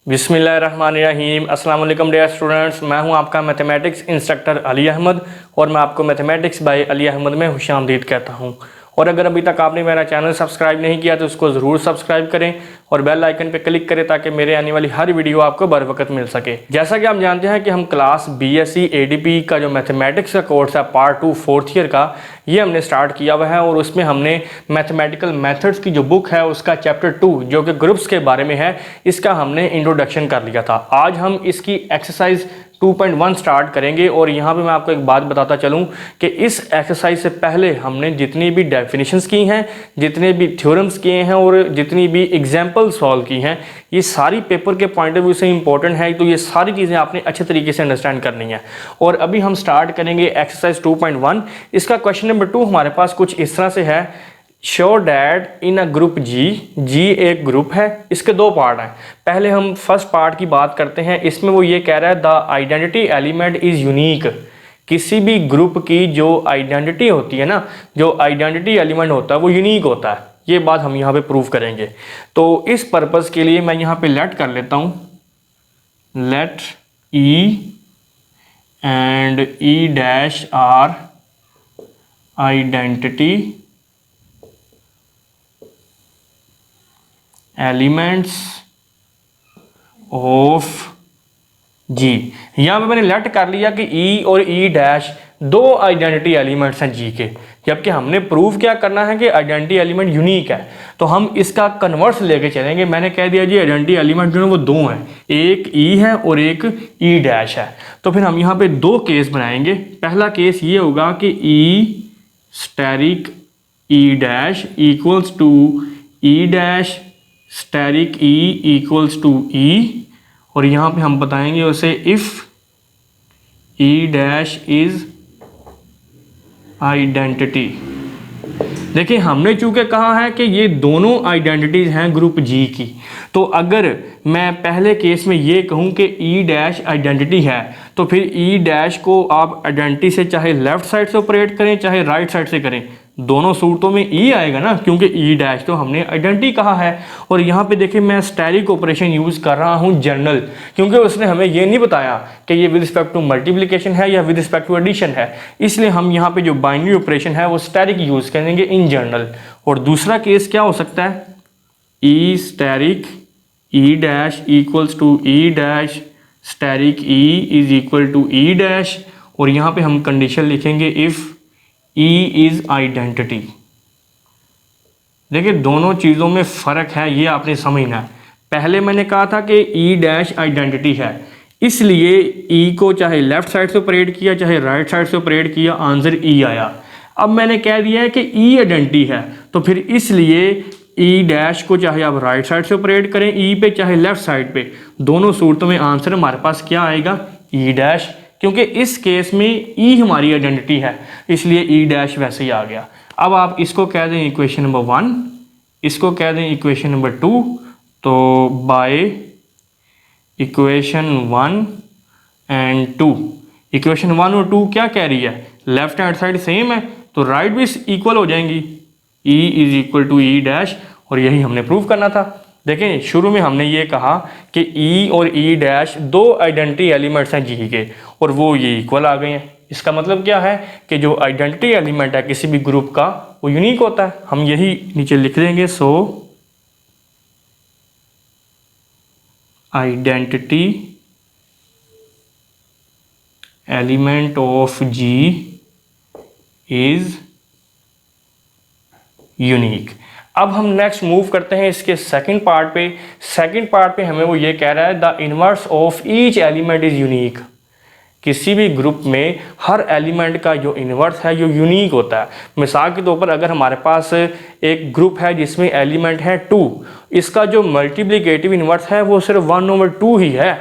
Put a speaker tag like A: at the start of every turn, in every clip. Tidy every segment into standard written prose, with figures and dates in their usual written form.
A: बिस्मिल्लाहिर्रहमानिर्रहीम। अस्सलाम वालेकुम डियर स्टूडेंट्स, मैं हूं आपका मैथमेटिक्स इंस्ट्रक्टर अली अहमद और मैं आपको मैथमेटिक्स बाय अली अहमद में खुशामदीद कहता हूं। और अगर अभी तक आपने मेरा चैनल सब्सक्राइब नहीं किया तो उसको ज़रूर सब्सक्राइब करें और बेल आइकन पर क्लिक करें ताकि मेरे आने वाली हर वीडियो आपको बर वक्त मिल सके। जैसा कि आप जानते हैं कि हम क्लास BSc ADP का जो मैथमेटिक्स का कोर्स है पार्ट 2 4th ईयर का, ये हमने स्टार्ट किया हुआ है और उसमें हमने मैथमेटिकल मेथड्स की जो बुक है उसका चैप्टर 2 जो कि ग्रुप्स के बारे में है, इसका हमने इंट्रोडक्शन कर लिया था। आज हम इसकी एक्सरसाइज 2.1 स्टार्ट करेंगे और यहाँ पे मैं आपको एक बात बताता चलूँ कि इस एक्सरसाइज से पहले हमने जितनी भी डेफिनेशंस की हैं, जितने भी थ्योरम्स किए हैं और जितनी भी एग्जाम्पल सॉल्व की हैं, ये सारी पेपर के पॉइंट ऑफ व्यू से इंपॉर्टेंट है। तो ये सारी चीज़ें आपने अच्छे तरीके से अंडरस्टैंड करनी है। और अभी हम स्टार्ट करेंगे एक्सरसाइज 2.1। इसका क्वेश्चन नंबर 2 हमारे पास कुछ इस तरह से है। Show that in a group G एक ग्रुप है, इसके दो पार्ट हैं। पहले हम फर्स्ट पार्ट की बात करते हैं। इसमें वो ये कह रहा है the identity element is unique. किसी भी ग्रुप की जो आइडेंटिटी होती है ना, जो आइडेंटिटी एलिमेंट होता है वो यूनिक होता है। ये बात हम यहाँ पे प्रूव करेंगे। तो इस पर्पज़ के लिए मैं यहाँ पे लेट कर लेता हूँ, let E and E dash are identity elements of G. यहां पे मैंने लेट कर लिया कि ई और ई डैश दो आइडेंटिटी एलिमेंट्स हैं जी के, जबकि हमने प्रूव क्या करना है कि आइडेंटिटी एलिमेंट यूनिक है। तो हम इसका कन्वर्स लेके चलेंगे। मैंने कह दिया जी आइडेंटिटी एलिमेंट जो है वो दो हैं, एक ई है और एक ई डैश है। तो फिर हम यहाँ पे दो केस बनाएंगे। पहला केस ये होगा कि E asterisk E dash equals to E dash asterisk E equals to E, और यहाँ पे हम बताएंगे उसे if E dash is identity. देखिए हमने चूंकि कहा है कि ये दोनों आइडेंटिटीज हैं ग्रुप जी की, तो अगर मैं पहले केस में ये कहूँ कि ई डैश आइडेंटिटी है तो फिर ई डैश को आप आइडेंटिटी से चाहे लेफ्ट साइड से ऑपरेट करें चाहे राइट साइड से करें, दोनों सूरतों में ई आएगा ना, क्योंकि ई डैश तो हमने आइडेंटिटी कहा है। और यहाँ पे देखिए मैं स्टेरिक ऑपरेशन यूज़ कर रहा हूँ जनरल, क्योंकि उसने हमें ये नहीं बताया कि ये विद रिस्पेक्ट टू मल्टीप्लिकेशन है या विद रिस्पेक्ट टू एडिशन है, इसलिए हम यहाँ पे जो बाइनरी ऑपरेशन है वो स्टेरिक यूज़ करेंगे इन जनरल। और दूसरा केस क्या हो सकता है, E asterisk E dash equals to E dash asterisk E is equal to E dash, और यहाँ पे हम कंडीशन लिखेंगे इफ़ E इज आइडेंटिटी। देखिए दोनों चीज़ों में फ़र्क है, ये आपने समझना है। पहले मैंने कहा था कि E डैश आइडेंटिटी है, इसलिए E को चाहे लेफ्ट साइड से ऑपरेट किया चाहे राइट साइड से ऑपरेट किया, आंसर E आया। अब मैंने कह दिया है कि E आइडेंटिटी है, तो फिर इसलिए E डैश को चाहे आप राइट साइड से ऑपरेट करें E पे चाहे लेफ्ट साइड पे, दोनों सूरतों में आंसर हमारे पास क्या आएगा, E डैश, क्योंकि इस केस में ई हमारी आइडेंटिटी है, इसलिए ई डैश वैसे ही आ गया। अब आप इसको कह दें इक्वेशन नंबर 1, इसको कह दें इक्वेशन नंबर 2। तो बाय इक्वेशन 1 एंड 2, इक्वेशन 1 और 2 क्या कह रही है, लेफ्ट हैंड साइड सेम है तो राइट भी इक्वल हो जाएंगी, E is equal to E dash, और यही हमने प्रूव करना था। देखें शुरू में हमने ये कहा कि ई और ई डैश दो आइडेंटिटी एलिमेंट्स हैं जी के और वो ये इक्वल आ गए हैं। इसका मतलब क्या है कि जो आइडेंटिटी एलिमेंट है किसी भी ग्रुप का वो यूनिक होता है। हम यही नीचे लिख देंगे, so identity element of G is unique. अब हम नेक्स्ट मूव करते हैं इसके सेकंड पार्ट पे। सेकंड पार्ट पे हमें वो ये कह रहा है the inverse of each element is unique. किसी भी ग्रुप में हर एलिमेंट का जो इन्वर्स है जो यूनिक होता है। मिसाल के तौर पर अगर हमारे पास एक ग्रुप है जिसमें एलिमेंट है 2, इसका जो मल्टीप्लिकेटिव इन्वर्स है वो सिर्फ 1/2 ही है।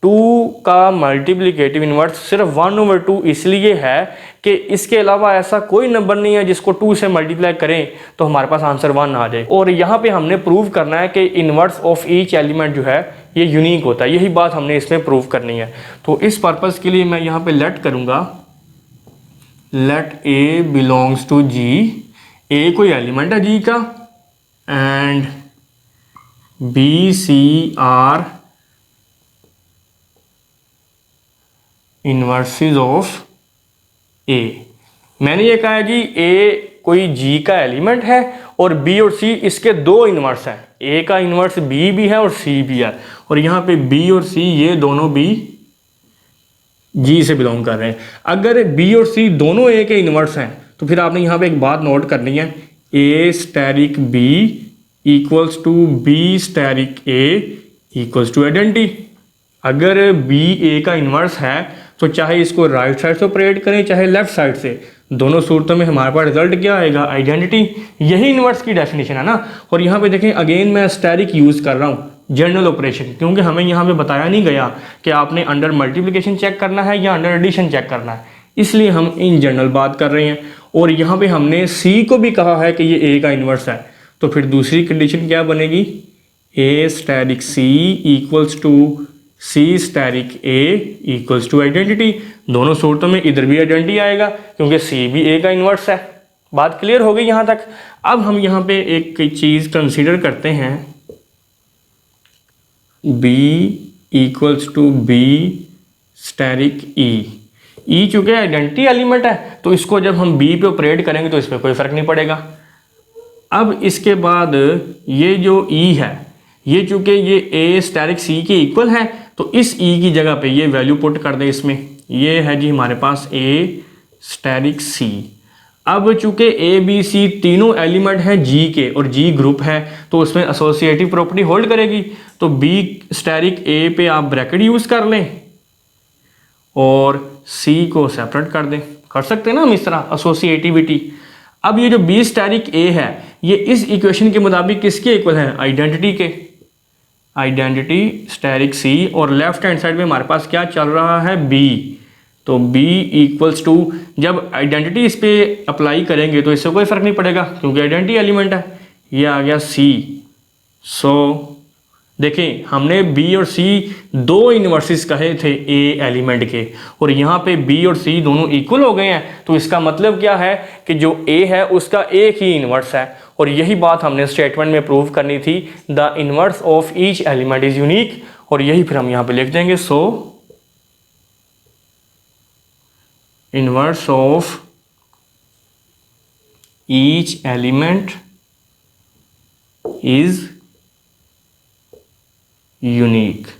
A: 2 का मल्टीप्लिकेटिव इन्वर्स सिर्फ 1/2 इसलिए है कि इसके अलावा ऐसा कोई नंबर नहीं है जिसको 2 से मल्टीप्लाई करें तो हमारे पास आंसर 1 आ जाए। और यहाँ पे हमने प्रूव करना है कि इन्वर्स ऑफ ईच एलिमेंट जो है ये यूनिक होता है, यही बात हमने इसमें प्रूव करनी है। तो इस पर्पज़ के लिए मैं यहाँ पे लेट करूँगा, let A belongs to G. A कोई एलिमेंट है जी का, and B C are inverses of A. मैंने ये कहा है जी ए कोई जी का एलिमेंट है और बी और सी इसके दो इन्वर्स हैं, ए का इन्वर्स बी भी है और सी भी है, और यहाँ पे बी और सी ये दोनों भी जी से बिलोंग कर रहे हैं। अगर बी और सी दोनों ए के इन्वर्स हैं तो फिर आपने यहाँ पे एक बात नोट करनी है, A asterisk B equals to B asterisk A equals to identity. अगर बी ए का इन्वर्स है तो चाहे इसको राइट साइड से ऑपरेट करें चाहे लेफ्ट साइड से, दोनों सूरतों में हमारे पास रिजल्ट क्या आएगा, आइडेंटिटी। यही इन्वर्स की डेफिनेशन है ना। और यहाँ पे देखें अगेन मैं स्टैरिक यूज़ कर रहा हूँ जनरल ऑपरेशन, क्योंकि हमें यहाँ पे बताया नहीं गया कि आपने अंडर मल्टीप्लिकेशन चेक करना है या अंडर एडिशन चेक करना है, इसलिए हम इन जनरल बात कर रहे हैं। और यहाँ पे हमने सी को भी कहा है कि ये ए का इन्वर्स है, तो फिर दूसरी कंडीशन क्या बनेगी, A asterisk C equals to C asterisk A equals to identity. दोनों सूरतों में इधर भी आइडेंटिटी आएगा क्योंकि सी भी ए का इन्वर्स है। बात क्लियर हो गई यहाँ तक। अब हम यहाँ पे एक चीज़ कंसीडर करते हैं, B equals to B asterisk E चूँकि आइडेंटिटी एलिमेंट है तो इसको जब हम B पे ऑपरेट करेंगे तो इस पर कोई फ़र्क नहीं पड़ेगा। अब इसके बाद ये जो E है ये चूँकि ये A स्टैरिक C के इक्वल है तो इस E की जगह पे ये वैल्यू पुट कर दें इसमें, ये है जी हमारे पास A स्टैरिक C। अब चूँकि ए बी सी तीनों एलिमेंट हैं जी के और जी ग्रुप है तो उसमें एसोसिएटिव प्रॉपर्टी होल्ड करेगी, तो बी स्टैरिक ए पे आप ब्रैकेट यूज़ कर लें और सी को सेपरेट कर दें, कर सकते हैं ना हम इस तरह एसोसिएटिविटी। अब ये जो बी स्टैरिक ए है ये इस इक्वेशन के मुताबिक किसके इक्वल है, आइडेंटिटी के, आइडेंटिटी स्टैरिक सी, और लेफ्ट हैंड साइड में हमारे पास क्या चल रहा है, बी। तो B इक्वल्स टू, जब आइडेंटिटी इस पर अप्लाई करेंगे तो इससे कोई फ़र्क नहीं पड़ेगा क्योंकि आइडेंटिटी एलिमेंट है, ये आ गया C। सो देखें हमने B और C दो इन्वर्सेस कहे थे A एलिमेंट के और यहाँ पे B और C दोनों इक्वल हो गए हैं, तो इसका मतलब क्या है कि जो A है उसका एक ही इन्वर्स है, और यही बात हमने स्टेटमेंट में प्रूव करनी थी, the inverse of each element is unique, और यही फिर हम यहाँ पे लिख देंगे, सो inverse of each element is unique।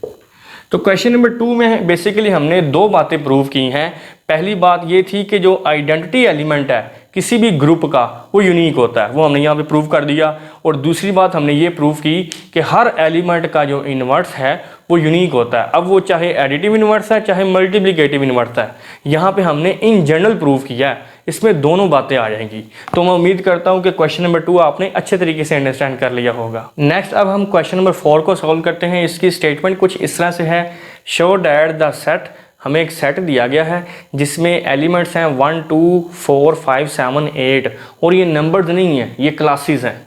A: तो क्वेश्चन नंबर 2 में बेसिकली हमने दो बातें प्रूव की हैं। पहली बात ये थी कि जो आइडेंटिटी एलिमेंट है किसी भी ग्रुप का वो यूनिक होता है, वो हमने यहाँ पे प्रूव कर दिया। और दूसरी बात हमने ये प्रूव की कि हर एलिमेंट का जो इन्वर्स है वो यूनिक होता है, अब वो चाहे एडिटिव इन्वर्स है चाहे मल्टीप्लिकेटिव इन्वर्स है। यहाँ पे हमने इन जनरल प्रूव किया है, इसमें दोनों बातें आ जाएंगी। तो मैं उम्मीद करता हूँ कि क्वेश्चन नंबर 2 आपने अच्छे तरीके से अंडरस्टैंड कर लिया होगा। नेक्स्ट अब हम क्वेश्चन नंबर 4 को सॉल्व करते हैं। इसकी स्टेटमेंट कुछ इस तरह से है, शो दैट द सेट, हमें एक सेट दिया गया है जिसमें एलिमेंट्स हैं 1 2 4 5 7 8, और ये नंबर्स नहीं है, ये क्लासेस हैं।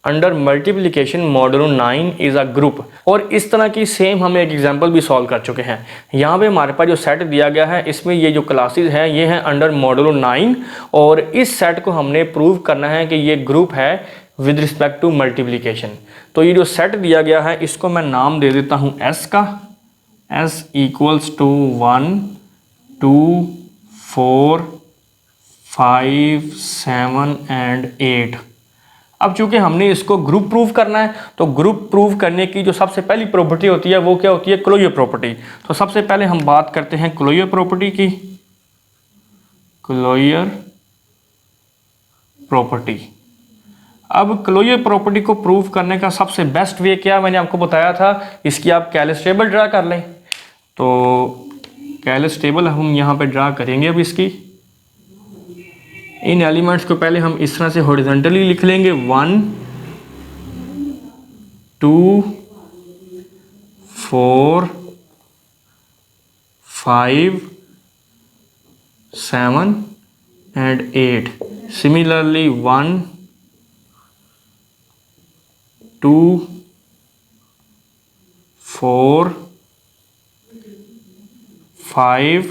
A: Under multiplication modulo 9 is a group, और इस तरह की सेम हम एक एग्जांपल भी सॉल्व कर चुके हैं। यहाँ पे हमारे पास जो सेट दिया गया है इसमें ये जो क्लासेस हैं ये हैं अंडर मॉडुलो 9, और इस सेट को हमने प्रूव करना है कि ये ग्रुप है विद रिस्पेक्ट टू मल्टीप्लिकेशन। तो ये जो सेट दिया गया है इसको मैं नाम दे देता हूँ S का, S इक्वल्स टू 1 2 4 5 7 एंड 8। अब चूंकि हमने इसको ग्रुप प्रूव करना है तो ग्रुप प्रूव करने की जो सबसे पहली प्रॉपर्टी होती है वो क्या होती है, क्लोजर प्रॉपर्टी। तो सबसे पहले हम बात करते हैं क्लोजर प्रॉपर्टी की, क्लोजर प्रॉपर्टी। अब क्लोजर प्रॉपर्टी को प्रूव करने का सबसे बेस्ट वे क्या, मैंने आपको बताया था, इसकी आप कैलस टेबल ड्रा कर लें। तो कैलस टेबल हम यहाँ पे ड्रा करेंगे। अब इसकी इन एलिमेंट्स को पहले हम इस तरह से हॉरिजॉन्टली लिख लेंगे, 1 2 4 5 7 एंड 8। सिमिलरली 1 2 4 5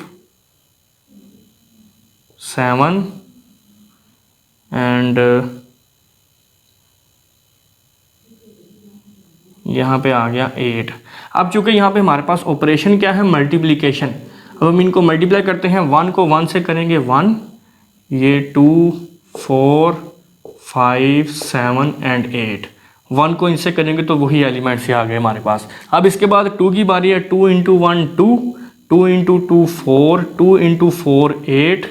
A: 7 एंड यहाँ पे आ गया 8। अब चूंकि यहाँ पे हमारे पास ऑपरेशन क्या है, मल्टीप्लिकेशन। अब हम इनको मल्टीप्लाई करते हैं, 1 को 1 से करेंगे 1, ये 2, 4, 5, 7 एंड 8, 1 को इनसे करेंगे तो वही एलिमेंट से आ गए हमारे पास। अब इसके बाद 2 की बारी है, 2 इंटू 1 2, 2 इंटू 2 4, 2 इंटू 4 8,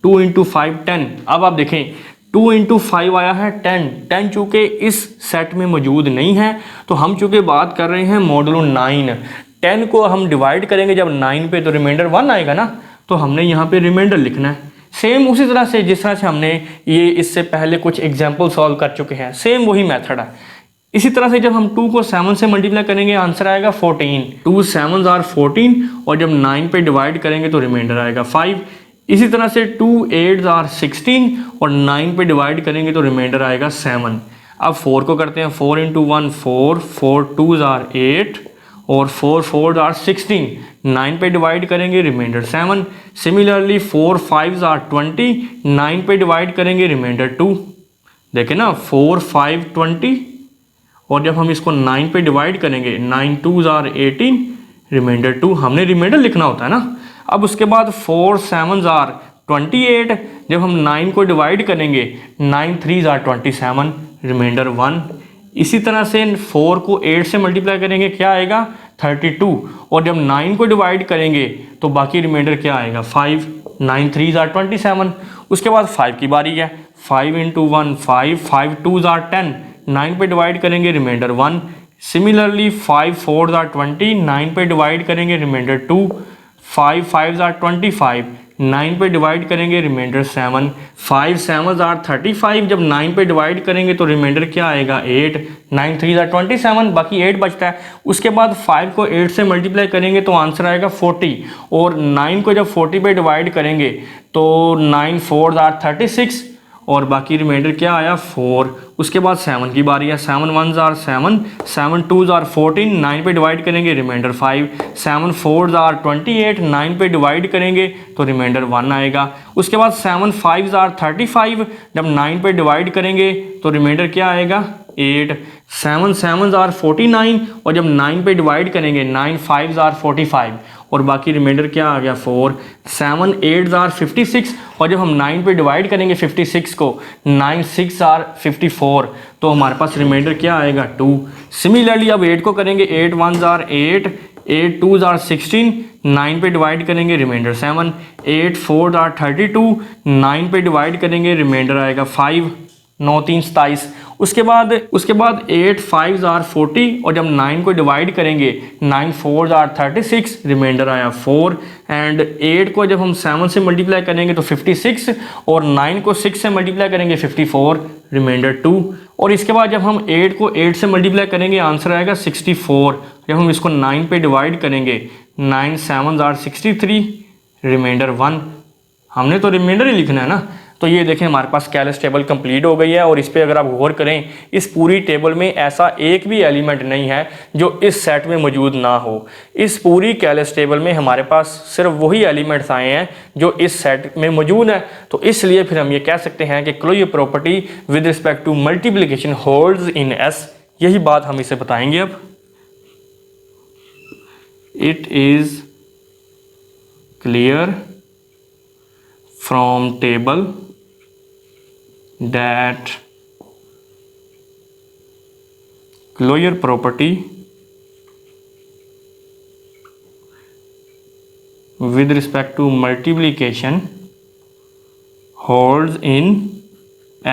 A: 2 इंटू 5 10। अब आप देखें 2 इंटू 5 आया है 10, 10 चूँकि इस सेट में मौजूद नहीं है, तो हम चूँकि बात कर रहे हैं मॉडुलो 9, 10 को हम डिवाइड करेंगे जब 9 पे तो रिमाइंडर 1 आएगा ना, तो हमने यहाँ पे रिमाइंडर लिखना है। सेम उसी तरह से जिस तरह से हमने ये इससे पहले कुछ एग्जाम्पल सॉल्व कर चुके हैं, सेम वही मेथड है। इसी तरह से जब हम 2 को 7 से मल्टीप्लाई करेंगे आंसर आएगा 14, 2 7 आर 14, और जब 9 पे डिवाइड करेंगे तो रिमाइंडर आएगा 5। इसी तरह से 2 8 आर 16 और 9 पे डिवाइड करेंगे तो रिमाइंडर आएगा 7। अब 4 को करते हैं, 4 इंटू 1 4, 4 2 आर 8 और 4 4 आर 16, 9 पे डिवाइड करेंगे रिमाइंडर 7। सिमिलरली 4 5 आर 20, 9 पे डिवाइड करेंगे रिमाइंडर 2। देखें ना 4 5 20, और जब हम इसको 9 पे डिवाइड करेंगे 9 2 आर 18, रिमाइंडर 2। हमने रिमाइंडर लिखना होता है ना। अब उसके बाद 4 7 आर 28, जब हम 9 को डिवाइड करेंगे 9 3 आर 27, रिमाइंडर 1। इसी तरह से 4 को 8 से मल्टीप्लाई करेंगे क्या आएगा 32, और जब 9 को डिवाइड करेंगे तो बाकी रिमाइंडर क्या आएगा 5, 9 3 आर 27। उसके बाद 5 की बारी है, 5 इंटू 1 5, 5 2 आर 10, 9 पे डिवाइड करेंगे रिमाइंडर 1। सिमिलरली 5 4 आर 20, 9 पे डिवाइड करेंगे रिमाइंडर 2, 5 5 आर 25, 9 पे डिवाइड करेंगे रिमाइंडर 7, 5 7 आर 35, जब 9 पे डिवाइड करेंगे तो रिमाइंडर क्या आएगा 8, 9 3 आर 27, बाकी 8 बचता है। उसके बाद 5 को 8 से मल्टीप्लाई करेंगे तो आंसर आएगा 40, और 9 को जब 40 पे डिवाइड करेंगे तो 9 4 आर 36, और बाकी रिमाइंडर क्या आया 4। उसके बाद 7 की बारी है, 7 1 आर 7, 7 2 आर 14, 9 पे डिवाइड करेंगे रिमाइंडर 5, 7 4 आर 28, 9 पे डिवाइड करेंगे तो रिमाइंडर 1 आएगा। उसके बाद 7 5 आर 35, जब 9 पे डिवाइड करेंगे तो रिमाइंडर क्या आएगा 8, 7 7 आर 49, और जब 9 पे डिवाइड करेंगे 9 5 आर 45, और बाकी रिमाइंडर क्या आ गया 4, 7 8 आर 56, और जब हम 9 पे डिवाइड करेंगे 56 को 9 6 आर 54, तो हमारे पास रिमाइंडर क्या आएगा 2। सिमिलरली अब 8 को करेंगे, 8 1 आर 8, 8 2 आर 16, 9 पे डिवाइड करेंगे रिमाइंडर 7, 8 4 आर 32, 9 पे डिवाइड करेंगे रिमाइंडर आएगा 5, 9 3 27। उसके बाद 8 5 आर 40, और जब 9 को डिवाइड करेंगे 9 4 आर 36, रिमाइंडर आया 4। एंड 8 को जब हम 7 से मल्टीप्लाई करेंगे तो 56, और 9 को 6 से मल्टीप्लाई करेंगे 54, रिमाइंडर 2। और इसके बाद जब हम 8 को 8 से मल्टीप्लाई करेंगे आंसर आएगा 64। जब हम इसको 9 पे डिवाइड करेंगे 9 7 आर 63, रिमाइंडर 1। हमने तो रिमाइंडर ही लिखना है ना। तो ये देखें हमारे पास कैलस टेबल कंप्लीट हो गई है, और इस पर अगर आप गौर करें इस पूरी टेबल में ऐसा एक भी एलिमेंट नहीं है जो इस सेट में मौजूद ना हो। इस पूरी कैलस टेबल में हमारे पास सिर्फ वही एलिमेंट्स आए हैं जो इस सेट में मौजूद है। तो इसलिए फिर हम ये कह सकते हैं कि closure property with respect to multiplication holds in S. यही बात हम इसे बताएंगे अब। It is clear from table that closure property with respect to multiplication holds in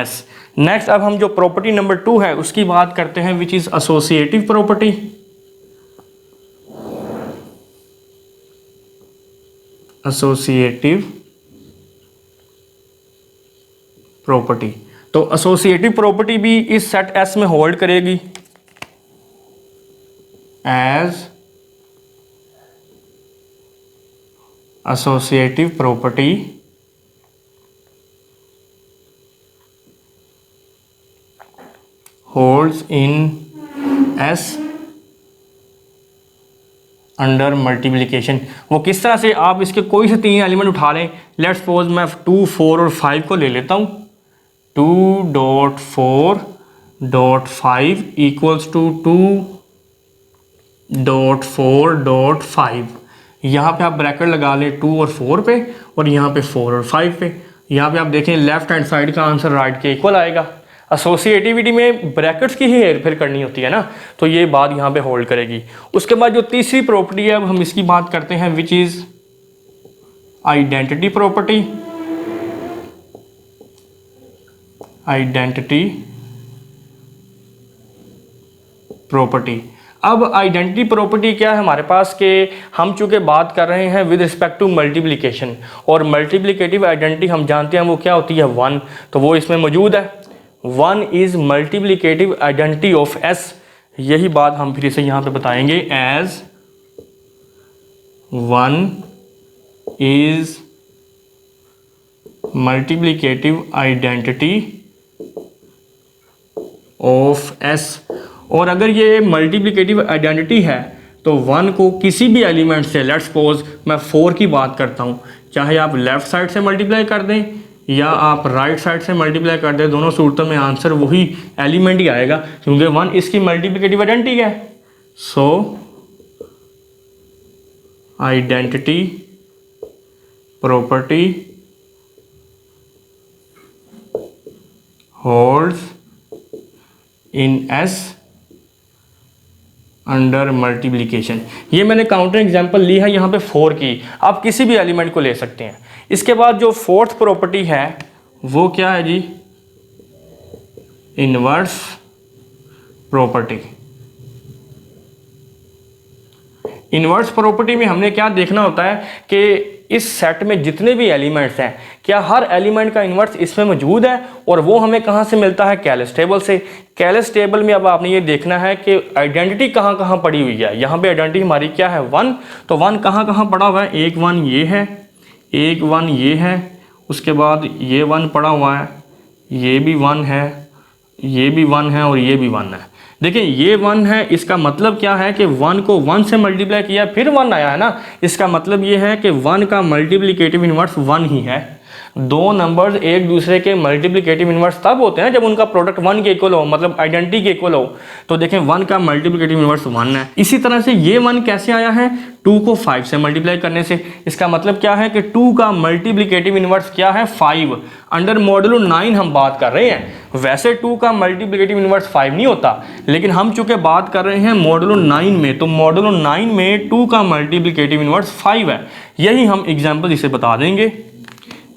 A: S। Next अब हम जो प्रॉपर्टी नंबर 2 है उसकी बात करते हैं, which is associative property. Associative property, तो एसोसिएटिव प्रॉपर्टी भी इस सेट एस में होल्ड करेगी as associative property holds in S under multiplication. वो किस तरह से, आप इसके कोई से 3 एलिमेंट उठा लें। लेट्स सपोज मैं 2 4 और 5 को ले लेता हूँ। 2.4.5 इक्वल्स टू 2.4.5, यहाँ पे आप ब्रैकेट लगा लें 2 और 4 पे, और यहाँ पे 4 और 5 पे। यहाँ पे आप देखें लेफ्ट हैंड साइड का आंसर राइट के इक्वल आएगा। एसोसिएटिविटी में ब्रैकेट्स की ही हेरफेर करनी होती है ना, तो ये बात यहाँ पे होल्ड करेगी। उसके बाद जो तीसरी प्रॉपर्टी है, अब हम इसकी बात करते हैं, which is identity property. Identity property. अब आइडेंटिटी प्रॉपर्टी क्या है हमारे पास, के हम चूंकि बात कर रहे हैं विद रिस्पेक्ट टू मल्टीप्लिकेशन, और मल्टीप्लिकेटिव आइडेंटिटी हम जानते हैं वो क्या होती है, 1, तो वो इसमें मौजूद है। 1 is multiplicative identity of S। यही बात हम फिर से यहाँ पे बताएंगे, as 1 is multiplicative identity of S। और अगर ये मल्टीप्लिकेटिव आइडेंटिटी है तो 1 को किसी भी एलिमेंट से, लेट्स सपोज मैं 4 की बात करता हूँ, चाहे आप लेफ्ट साइड से मल्टीप्लाई कर दें या आप राइट साइड से मल्टीप्लाई कर दें, दोनों सूरतों में आंसर वही एलिमेंट ही आएगा, क्योंकि 1 इसकी मल्टीप्लिकेटिव आइडेंटिटी है। So identity property holds in S under multiplication. ये मैंने काउंटर एग्जांपल ली है यहाँ पे 4 की, आप किसी भी एलिमेंट को ले सकते हैं। इसके बाद जो फोर्थ प्रॉपर्टी है वो क्या है जी, इनवर्स प्रॉपर्टी। इनवर्स प्रॉपर्टी में हमने क्या देखना होता है कि इस सेट में जितने भी एलिमेंट्स हैं, क्या हर एलिमेंट का इन्वर्स इसमें मौजूद है, और वो हमें कहाँ से मिलता है, कैलस टेबल से। कैलस टेबल में अब आपने ये देखना है कि आइडेंटिटी कहाँ कहाँ पड़ी हुई है। यहाँ पे आइडेंटिटी हमारी क्या है, 1, तो 1 कहाँ कहाँ पड़ा हुआ है, एक 1 ये है, एक 1 ये है, उसके बाद ये 1 पड़ा हुआ है, ये भी 1 है, ये भी 1 है, और ये भी 1 है। देखिए ये 1 है, इसका मतलब क्या है कि 1 को 1 से मल्टीप्लाई किया फिर 1 आया है ना, इसका मतलब ये है कि 1 का मल्टीप्लिकेटिव इन्वर्स 1 ही है। दो नंबर्स एक दूसरे के मल्टीप्लिकेटिव इन्वर्स तब होते हैं जब उनका प्रोडक्ट 1 के इक्वल हो, मतलब आइडेंटिटी के इक्वल हो। तो देखें 1 का मल्टीप्लिकेटिव इन्वर्स 1 है। इसी तरह से ये 1 कैसे आया है, 2 को 5 से मल्टीप्लाई करने से। इसका मतलब क्या है कि 2 का मल्टीप्लिकेटिव इन्वर्स क्या है, 5। अंडर मॉडुलो 9 हम बात कर रहे हैं। वैसे 2 का मल्टीप्लिकेटिव इन्वर्स 5 नहीं होता, लेकिन हम चूंकि बात कर रहे हैं मॉडुलो 9 में, तो मॉडुलो 9 में 2 का मल्टीप्लिकेटिव इन्वर्स 5 है। यही हम एग्जाम्पल इसे बता देंगे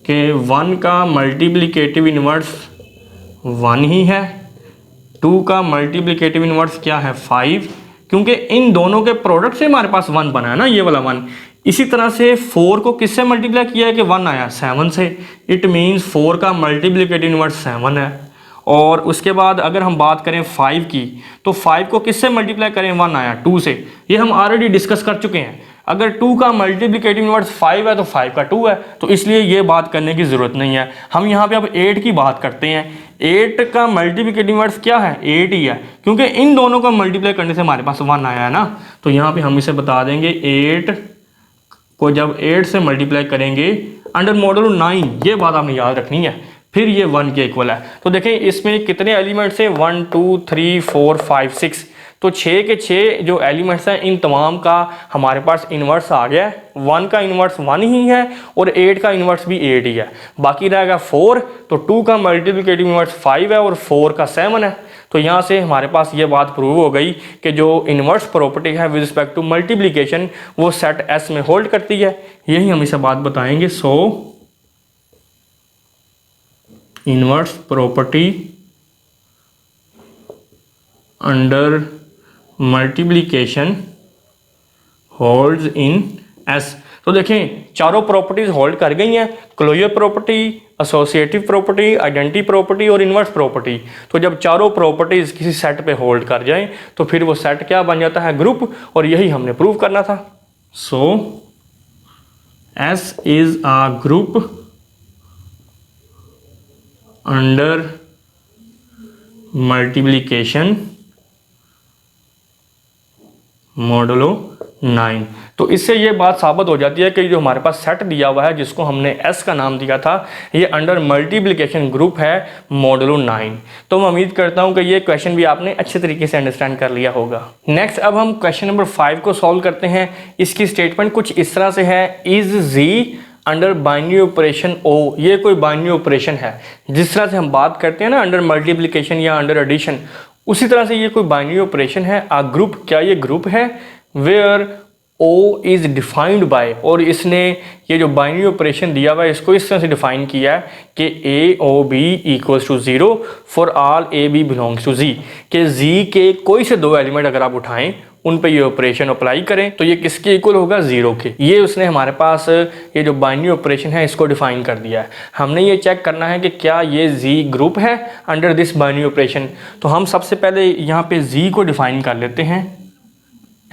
A: कि 1 का मल्टीप्लिकेटिव इन्वर्स 1 ही है, 2 का मल्टीप्लिकेटिव इन्वर्स क्या है, 5, क्योंकि इन दोनों के प्रोडक्ट से हमारे पास 1 बना है ना, ये वाला 1। इसी तरह से 4 को किससे मल्टीप्लाई किया है कि 1 आया, 7 से। इट मीन्स 4 का मल्टीप्लिकेटिव इन्वर्स 7 है। और उसके बाद अगर हम बात करें 5 की, तो 5 को किससे मल्टीप्लाई करें, 1 आया 2 से। ये हम ऑलरेडी डिस्कस कर चुके हैं। अगर 2 का मल्टीप्लिकेटिव इन्वर्स 5 है तो 5 का 2 है, तो इसलिए ये बात करने की ज़रूरत नहीं है। हम यहाँ पे अब 8 की बात करते हैं। 8 का मल्टीप्लिकेटिव इन्वर्स क्या है, 8 ही है, क्योंकि इन दोनों का मल्टीप्लाई करने से हमारे पास 1 आया है ना। तो यहाँ पे हम इसे बता देंगे 8 को जब 8 से मल्टीप्लाई करेंगे अंडर मॉडुलो 9, ये बात आपने याद रखनी है, फिर ये 1 के इक्वल है। तो देखें इसमें कितने एलिमेंट्स हैं, 1 2 3 4 5 6, तो 6 के 6 जो एलिमेंट्स हैं इन तमाम का हमारे पास इन्वर्स आ गया है। 1 का इन्वर्स 1 ही है और 8 का इन्वर्स भी 8 ही है। बाकी रहेगा 4, तो 2 का मल्टीप्लिकेटिव इन्वर्स 5 है और 4 का 7 है। तो यहाँ से हमारे पास ये बात प्रूव हो गई कि जो इन्वर्स प्रॉपर्टी है विद रिस्पेक्ट टू मल्टीप्लिकेशन वो सेट S में होल्ड करती है। यही हम इसे बात बताएंगे। So inverse property under multiplication holds in S। तो देखें चारों प्रॉपर्टीज होल्ड कर गई हैं, closure property, associative property, identity property और इन्वर्स प्रॉपर्टी। तो जब चारों प्रॉपर्टीज किसी सेट पे होल्ड कर जाएं तो फिर वो सेट क्या बन जाता है, ग्रुप, और यही हमने प्रूव करना था। सो S is a group under multiplication modulo 9। तो इससे ये बात साबित हो जाती है कि जो हमारे पास सेट दिया हुआ है जिसको हमने S का नाम दिया था, ये अंडर मल्टीप्लिकेशन ग्रुप है मॉडुलो 9। तो मैं उम्मीद करता हूँ कि ये क्वेश्चन भी आपने अच्छे तरीके से अंडरस्टैंड कर लिया होगा। नेक्स्ट अब हम क्वेश्चन नंबर 5 को सॉल्व करते हैं। इसकी स्टेटमेंट कुछ इस तरह से है, is G under binary operation O. ये कोई बाइनरी ऑपरेशन है, जिस तरह से हम बात करते हैं ना अंडर मल्टीप्लिकेशन या अंडर एडिशन, उसी तरह से ये कोई बाइनरी ऑपरेशन है। आ ग्रुप, क्या ये ग्रुप है where O is defined by, और इसने ये जो बाइनरी ऑपरेशन दिया हुआ है इसको इस तरह से डिफाइन किया है कि A O B equals to 0 for all A B belongs to G, कि जी के कोई से दो एलिमेंट अगर आप उठाएं उन पे ये ऑपरेशन अप्लाई करें तो ये किसके इक्वल होगा, 0 के। ये उसने हमारे पास ये जो बाइनरी ऑपरेशन है इसको डिफाइन कर दिया है। हमने ये चेक करना है कि क्या ये जी ग्रुप है अंडर दिस बाइनरी ऑपरेशन। तो हम सबसे पहले यहाँ पे जी को डिफाइन कर लेते हैं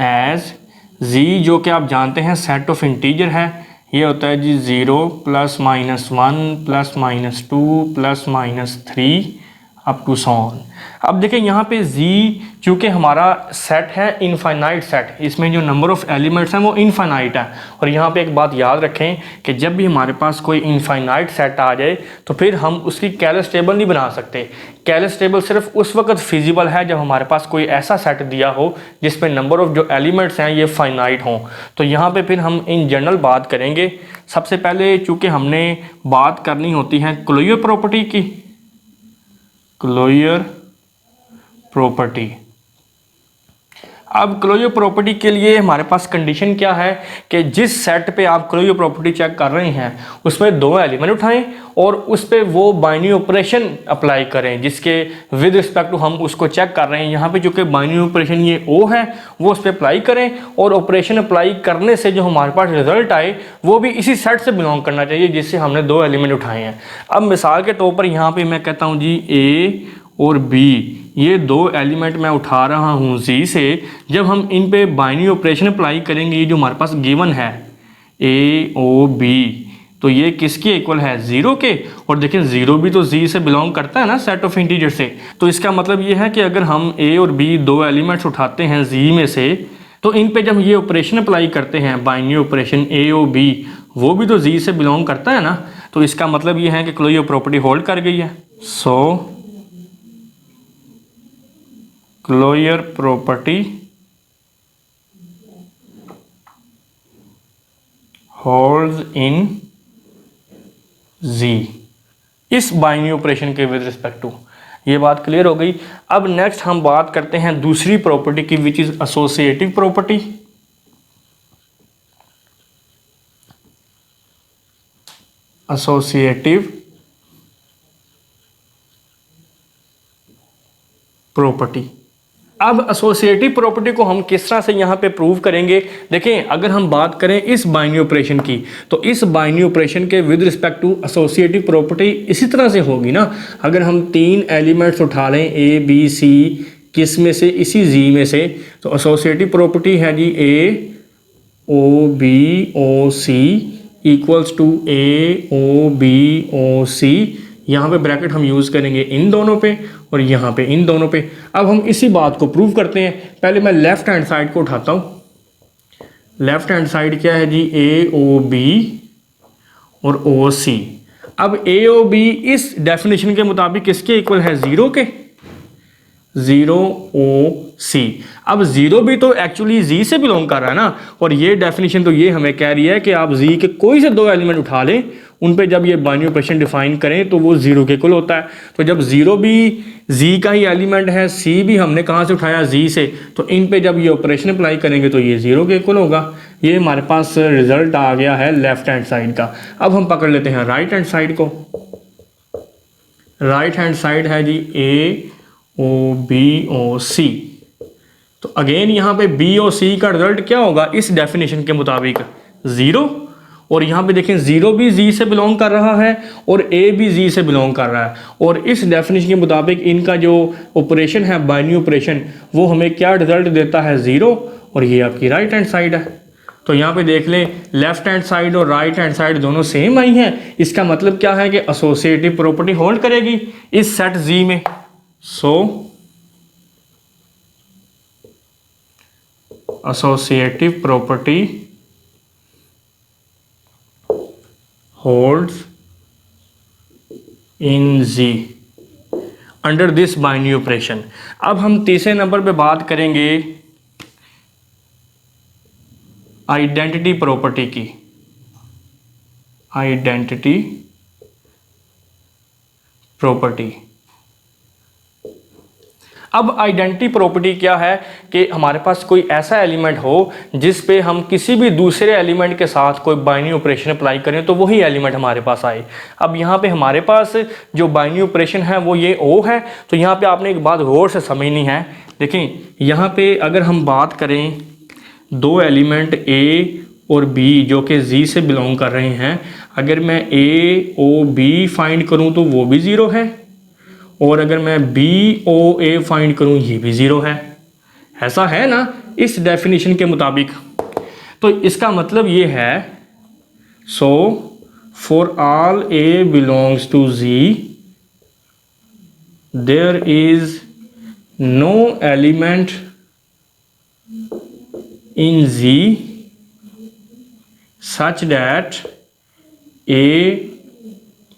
A: एज जी, जो कि आप जानते हैं सेट ऑफ इंटीजर है। ये होता है जी 0 +- 1 +- 2 +- 3 अप टू सो ऑन। अब देखें यहाँ पे z चूँकि हमारा सेट है इनफाइनाइट सेट, इसमें जो नंबर ऑफ एलिमेंट्स हैं वो इनफाइनाइट है। और यहाँ पे एक बात याद रखें कि जब भी हमारे पास कोई इनफाइनाइट सेट आ जाए तो फिर हम उसकी कैलस टेबल नहीं बना सकते। कैलस टेबल सिर्फ उस वक्त फिजिबल है जब हमारे पास कोई ऐसा सेट दिया हो जिसमें नंबर ऑफ जो एलिमेंट्स हैं ये फाइनाइट हों। तो यहाँ पे फिर हम इन जनरल बात करेंगे। सबसे पहले चूँकि हमने बात करनी होती है क्लोजर प्रॉपर्टी की, क्लोजर प्रॉपर्टी। अब क्लोजर प्रॉपर्टी के लिए हमारे पास कंडीशन क्या है कि जिस सेट पे आप क्लोजर प्रॉपर्टी चेक कर रहे हैं उसमें दो एलिमेंट उठाएं और उस पे वो बाइनरी ऑपरेशन अप्लाई करें जिसके विद रिस्पेक्ट टू हम उसको चेक कर रहे हैं। यहाँ पे जो कि बाइनरी ऑपरेशन ये ओ है वो उस पर अप्लाई करें, और ऑपरेशन अप्लाई करने से जो हमारे पास रिजल्ट आए वो भी इसी सेट से बिलोंग करना चाहिए जिससे हमने दो एलिमेंट उठाए हैं। अब मिसाल के तौर पर यहाँ पे मैं कहता हूँ जी ए और बी, ये दो एलिमेंट मैं उठा रहा हूँ जी से। जब हम इन पे बाइनरी ऑपरेशन अप्लाई करेंगे, ये जो हमारे पास गिवन है ए ओ बी, तो ये किसके इक्वल है, 0 के। और देखिए 0 भी तो जी से बिलोंग करता है ना, सेट ऑफ इंटीजर से। तो इसका मतलब ये है कि अगर हम ए और बी दो एलिमेंट्स उठाते हैं जी में से, तो इन पे जब ये ऑपरेशन अप्लाई करते हैं बाइनरी ऑपरेशन ए ओ बी, वो भी तो जी से बिलोंग करता है ना। तो इसका मतलब ये है कि क्लोजर प्रॉपर्टी होल्ड कर गई है। सो क्लोजर प्रॉपर्टी होल्ड्स इन जी, इस बाइनरी ऑपरेशन के विद रिस्पेक्ट टू। ये बात क्लियर हो गई। अब नेक्स्ट हम बात करते हैं दूसरी प्रॉपर्टी की, which is associative property. Associative property. अब एसोसिएटिव प्रॉपर्टी को हम किस तरह से यहाँ पे प्रूव करेंगे। देखें, अगर हम बात करें इस बाइनरी ऑपरेशन की, तो इस बाइनरी ऑपरेशन के with respect to associative property इसी तरह से होगी ना। अगर हम तीन एलिमेंट्स उठा लें ए बी सी, किस में से, इसी जी में से, तो एसोसिएटिव प्रॉपर्टी है जी A O B O C equals to A O B O C. यहाँ पे ब्रैकेट हम यूज़ करेंगे इन दोनों पे और यहाँ पे इन दोनों पे। अब हम इसी बात को प्रूव करते हैं। पहले मैं लेफ्ट हैंड साइड को उठाता हूँ। लेफ्ट हैंड साइड क्या है जी, ए ओ बी और ओ सी। अब ए ओ बी इस डेफिनेशन के मुताबिक किसके इक्वल है, 0 के, 0 ओ सी। अब 0 भी तो एक्चुअली जी से बिलोंग कर रहा है ना, और ये डेफिनेशन तो ये हमें कह रही है कि आप जी के कोई से दो एलिमेंट उठा लें, उन पे जब ये बाइनरी ऑपरेशन डिफाइन करें तो वो 0 के इक्वल होता है। तो जब 0 भी जी का ही एलिमेंट है, सी भी हमने कहाँ से उठाया, जी से, तो इन पे जब ये ऑपरेशन अप्लाई करेंगे तो ये 0 के इक्वल होगा। ये हमारे पास रिजल्ट आ गया है लेफ्ट हैंड साइड का। अब हम पकड़ लेते हैं राइट हैंड साइड को। राइट हैंड साइड है जी ए ओ बी ओ सी। तो अगेन यहाँ पे बी और सी का रिजल्ट क्या होगा इस डेफिनेशन के मुताबिक, 0। और यहाँ पे देखें 0 भी जी से बिलोंग कर रहा है और ए भी जी से बिलोंग कर रहा है। और इस डेफिनेशन के मुताबिक इनका जो ऑपरेशन है बाइनरी ऑपरेशन, वो हमें क्या रिजल्ट देता है, 0। और ये आपकी राइट हैंड साइड है। तो यहाँ पे देख लें लेफ्ट हैंड साइड और राइट हैंड साइड दोनों सेम आई हैं। इसका मतलब क्या है कि एसोसिएटिव प्रॉपर्टी होल्ड करेगी इस सेट जी में। सो associative property holds in Z under this binary operation। अब हम तीसरे नंबर पे बात करेंगे आइडेंटिटी प्रॉपर्टी की। Identity property. अब आइडेंटिटी प्रॉपर्टी क्या है कि हमारे पास कोई ऐसा एलिमेंट हो जिस पे हम किसी भी दूसरे एलिमेंट के साथ कोई बाइनरी ऑपरेशन अप्लाई करें तो वही एलिमेंट हमारे पास आए। अब यहाँ पे हमारे पास जो बाइनरी ऑपरेशन है वो ये ओ है। तो यहाँ पे आपने एक बात गौर से समझनी है। देखें यहाँ पे अगर हम बात करें दो एलिमेंट ए और बी जो कि जी से बिलोंग कर रहे हैं, अगर मैं ए ओ बी फाइंड करूँ तो वो भी ज़ीरो है, और अगर मैं बी ओ ए फाइंड करूँ ये भी ज़ीरो है। ऐसा है ना इस डेफिनेशन के मुताबिक। तो इसका मतलब ये है so for all A belongs to G there is no element in G such that a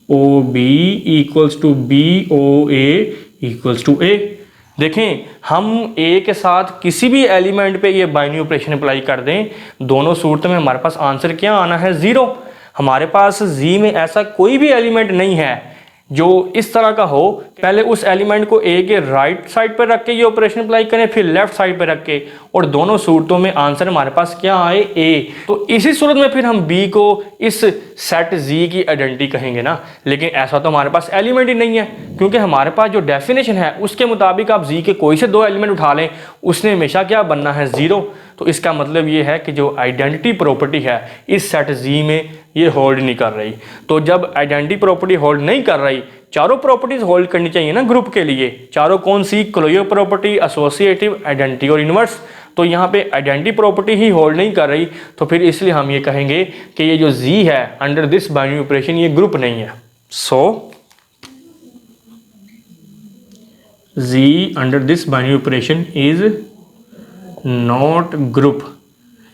A: o b equals to b o a equals to a। देखें हम a के साथ किसी भी एलिमेंट पे ये बाइनरी ऑपरेशन अप्लाई कर दें, दोनों सूरतों में हमारे पास आंसर क्या आना है? ज़ीरो। हमारे पास जी में ऐसा कोई भी एलिमेंट नहीं है जो इस तरह का हो, पहले उस एलिमेंट को ए के राइट साइड पर रख के ये ऑपरेशन अप्लाई करें, फिर लेफ्ट साइड पर रख के, और दोनों सूरतों में आंसर हमारे पास क्या आए? ए। तो इसी सूरत में फिर हम बी को इस सेट जी की आइडेंटिटी कहेंगे ना। लेकिन ऐसा तो हमारे पास एलिमेंट ही नहीं है, क्योंकि हमारे पास जो डेफिनेशन है उसके मुताबिक आप जी के कोई से दो एलिमेंट उठा लें, उसने हमेशा क्या बनना है? ज़ीरो। तो इसका मतलब ये है कि जो आइडेंटिटी प्रॉपर्टी है इस सेट जी में ये होल्ड नहीं कर रही। तो जब आइडेंटिटी प्रॉपर्टी होल्ड नहीं कर रही, चारों प्रॉपर्टीज होल्ड करनी चाहिए ना ग्रुप के लिए। चारों कौन सी? क्लोजर प्रॉपर्टी, एसोसिएटिव, आइडेंटिटी और इनवर्स। तो यहाँ पे आइडेंटिटी प्रॉपर्टी ही होल्ड नहीं कर रही, तो फिर इसलिए हम ये कहेंगे कि ये जो जी है अंडर दिस बाइनरी ऑपरेशन ये ग्रुप नहीं है। So G under this binary operation is not group.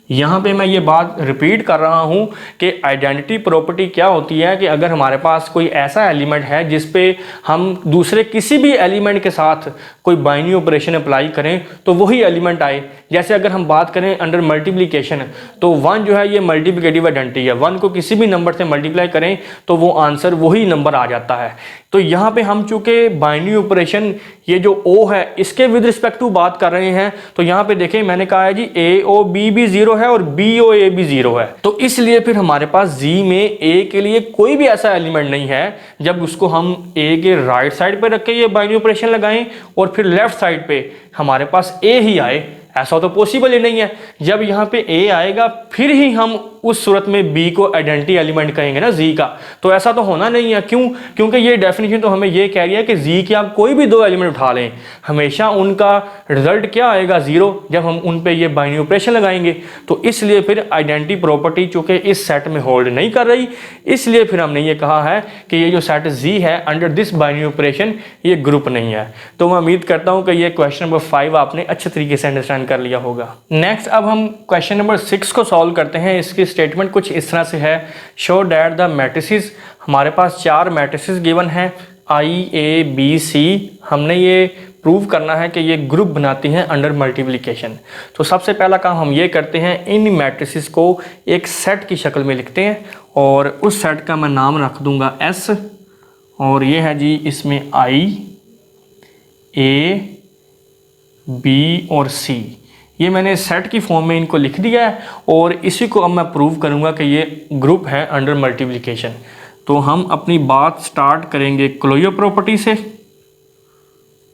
A: यहाँ पे मैं ये बात रिपीट कर रहा हूँ कि आइडेंटिटी प्रॉपर्टी क्या होती है कि अगर हमारे पास कोई ऐसा एलिमेंट है जिस पे हम दूसरे किसी भी एलिमेंट के साथ कोई बाइनरी ऑपरेशन अप्लाई करें तो वही एलिमेंट आए। जैसे अगर हम बात करें अंडर मल्टीप्लिकेशन, तो वन जो है ये मल्टीप्लिकेटिव आइडेंटिटी है। वन को किसी भी नंबर से मल्टीप्लाई करें तो वो आंसर वही नंबर आ जाता है। तो यहाँ पे हम चूंकि बाइनरी ऑपरेशन ये जो ओ है इसके विद रिस्पेक्ट टू बात कर रहे हैं, तो यहाँ पे देखें मैंने कहा है जी ए ओ बी भी ज़ीरो है और बी ओ ए भी ज़ीरो है। तो इसलिए फिर हमारे पास जी में ए के लिए कोई भी ऐसा एलिमेंट नहीं है जब उसको हम ए के राइट साइड पे रख के ये बाइनरी ऑपरेशन लगाएं और फिर लेफ्ट साइड पे हमारे पास ए ही आए। ऐसा तो पॉसिबल ही नहीं है। जब यहाँ पे ए आएगा फिर ही हम उस सूरत में बी को आइडेंटिटी एलिमेंट कहेंगे ना जी का। तो ऐसा तो होना नहीं है। क्यों? क्योंकि ये डेफिनेशन तो हमें ये कह रही है कि जी के आप कोई भी दो एलिमेंट उठा लें, हमेशा उनका रिजल्ट क्या आएगा? ज़ीरो, जब हम उन पे ये बाइनरी ऑपरेशन लगाएंगे। तो इसलिए फिर आइडेंटिटी प्रॉपर्टी चूंकि इस सेट में होल्ड नहीं कर रही, इसलिए फिर हमने ये कहा है कि ये जो सेट जी है अंडर दिस बाइनरी ऑपरेशन ये ग्रुप नहीं है। तो मैं उम्मीद करता हूँ कि ये क्वेश्चन नंबर 5 आपने अच्छे तरीके से अंडरस्टैंड कर लिया होगा। नेक्स्ट अब हम क्वेश्चन नंबर 6 को सॉल्व करते हैं। इसकी स्टेटमेंट कुछ इस तरह से है, शो डैट द मैट्रिसेस, हमारे पास 4 मैट्रिसेस गिवन हैं आई ए बी सी। हमने ये प्रूव करना है कि ये ग्रुप बनाती हैं अंडर मल्टीप्लिकेशन। तो सबसे पहला काम हम ये करते हैं, इन मैट्रिसेस को एक सेट की शक्ल में लिखते हैं और उस सेट का मैं नाम रख दूंगा एस, और ये है जी इसमें आई ए बी और सी। ये मैंने सेट की फॉर्म में इनको लिख दिया है और इसी को अब मैं प्रूव करूंगा कि ये ग्रुप है अंडर मल्टीप्लिकेशन। तो हम अपनी बात स्टार्ट करेंगे क्लोजर प्रॉपर्टी से।